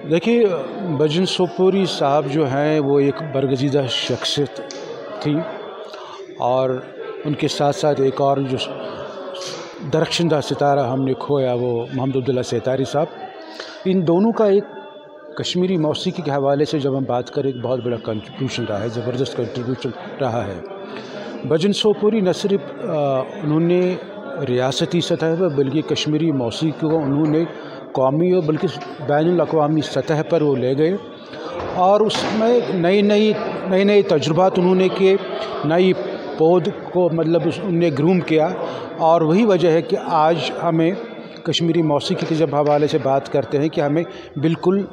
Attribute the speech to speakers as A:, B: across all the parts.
A: देखिए, भजन सोपोरी साहब जो हैं वो एक बरगज़ीदा शख्सियत थी, और उनके साथ साथ एक और जो दरख्शंदा सितारा हमने खोया वो मोहम्मद अब्दुल्ला सेतारी साहब। इन दोनों का एक कश्मीरी मौसीकी के हवाले से जब हम बात करें, एक बहुत बड़ा कंट्रीब्यूशन रहा है, ज़बरदस्त कंट्रीब्यूशन रहा है। भजन सोपोरी न सिर्फ उन्होंने रियासती सतह पर बल्कि कश्मीरी मौसीकी को उन्होंने कौमी और बल्कि बैनुल अक़वामी सतह पर वो ले गए, और उसमें नई तजुर्बात उन्होंने किए, नई पौध को मतलब उन्होंने ग्रूम किया। और वही वजह है कि आज हमें कश्मीरी मौसीकी के जब हवाले से बात करते हैं कि हमें बिल्कुल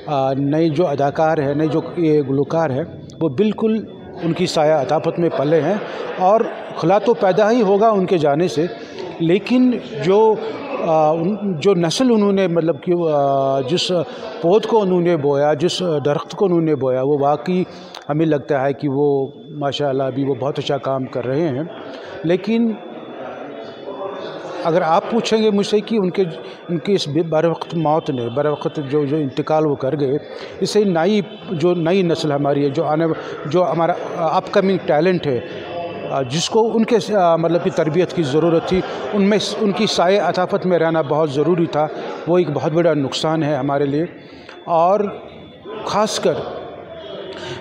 A: नए जो अदाकार है, नए जो ये गुलकार है, वो बिल्कुल उनकी साया अतापत में पले हैं। और खला तो पैदा ही होगा उनके जाने से, लेकिन जो नस्ल उन्होंने मतलब कि जिस पौध को उन्होंने बोया, जिस दरख्त को उन्होंने बोया, वो वाकई हमें लगता है कि वो माशाअल्लाह अभी वो बहुत अच्छा काम कर रहे हैं। लेकिन अगर आप पूछेंगे मुझसे कि उनके इस बरवक्त मौत ने, बरवक्त जो इंतकाल वो कर गए, इससे नई नस्ल हमारी है, जो हमारा अपकमिंग टैलेंट है, जिसको उनके मतलब की तरबियत की ज़रूरत थी, उनमें उनकी साए अताफत में रहना बहुत ज़रूरी था। वो एक बहुत बड़ा नुकसान है हमारे लिए। और ख़ासकर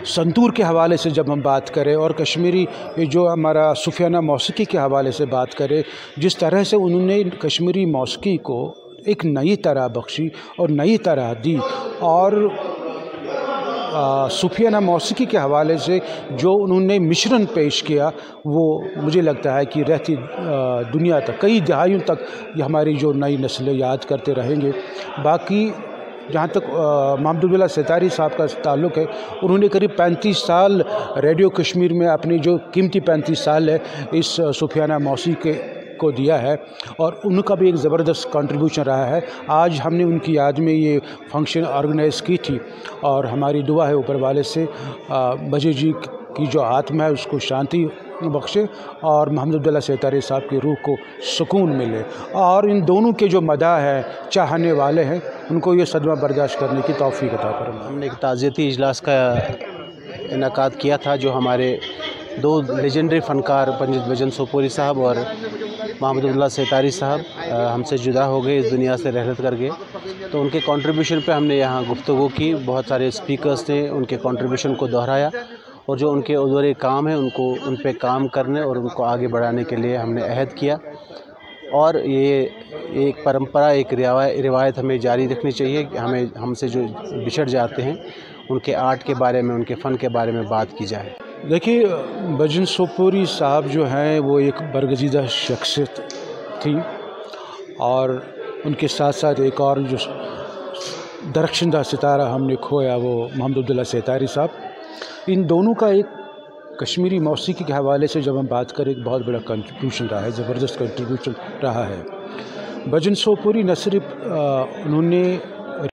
A: संतूर के हवाले से जब हम बात करें, और कश्मीरी जो हमारा सूफियाना मौसीकी के हवाले से बात करें, जिस तरह से उन्होंने कश्मीरी मौसीकी को एक नई तरह बख्शी और नई तरह दी, और सूफियाना मौसीकी के हवाले से जो उन्होंने मिश्रण पेश किया, वो मुझे लगता है कि रहती दुनिया तक, कई दहाइयों तक ये हमारी जो नई नस्लें याद करते रहेंगे। बाकी जहाँ तक मोहम्मद अब्दुल्ला सेतारी साहब का ताल्लुक़ है, उन्होंने करीब 35 साल रेडियो कश्मीर में अपनी जो कीमती 35 साल है इस सूफियाना मौसीकी को दिया है, और उनका भी एक ज़बरदस्त कंट्रीब्यूशन रहा है। आज हमने उनकी याद में ये फंक्शन ऑर्गेनाइज़ की थी, और हमारी दुआ है ऊपर वाले से बजे जी की जो आत्मा है उसको शांति बख्शे, और मोहम्मद अब्दुल्ला सेतारी साहब की रूह को सुकून मिले। और इन दोनों के जो मदाह हैं, चाहने वाले हैं, उनको ये सदमा बर्दाश्त करने की तौफीक अता फरमाए।
B: हमने एक ताज़ियती इजलास का इनेकाद किया था, जो हमारे दो लेजेंडरी फ़नकार पंडित भजन सोपोरी साहब और मोहम्मद अब्दुल्ला सेतारी साहब हमसे जुदा हो गए, इस दुनिया से रहलत कर गए। तो उनके कंट्रीब्यूशन पे हमने यहाँ गुफ्तगू की, बहुत सारे स्पीकर्स ने उनके कंट्रीब्यूशन को दोहराया, और जो उनके अधूरे काम हैं उन पे काम करने और उनको आगे बढ़ाने के लिए हमने अहद किया। और ये एक परंपरा, एक रिवायत हमें जारी रखनी चाहिए कि हमसे जो बिछड़ जाते हैं उनके आर्ट के बारे में, उनके फ़न के बारे में बात की जाए।
A: देखिए, भजन सोपोरी साहब जो हैं वो एक बरगज़ीदा शख्सियत थी, और उनके साथ साथ एक और जो दरख्शंदा सितारा हमने खोया वो मोहम्मद अब्दुल्ला सेतारी साहब। इन दोनों का एक कश्मीरी मौसीकी के हवाले से जब हम बात करें, एक बहुत बड़ा कंट्रीब्यूशन रहा है, ज़बरदस्त कंट्रीब्यूशन रहा है। भजन सोपोरी न सिर्फ उन्होंने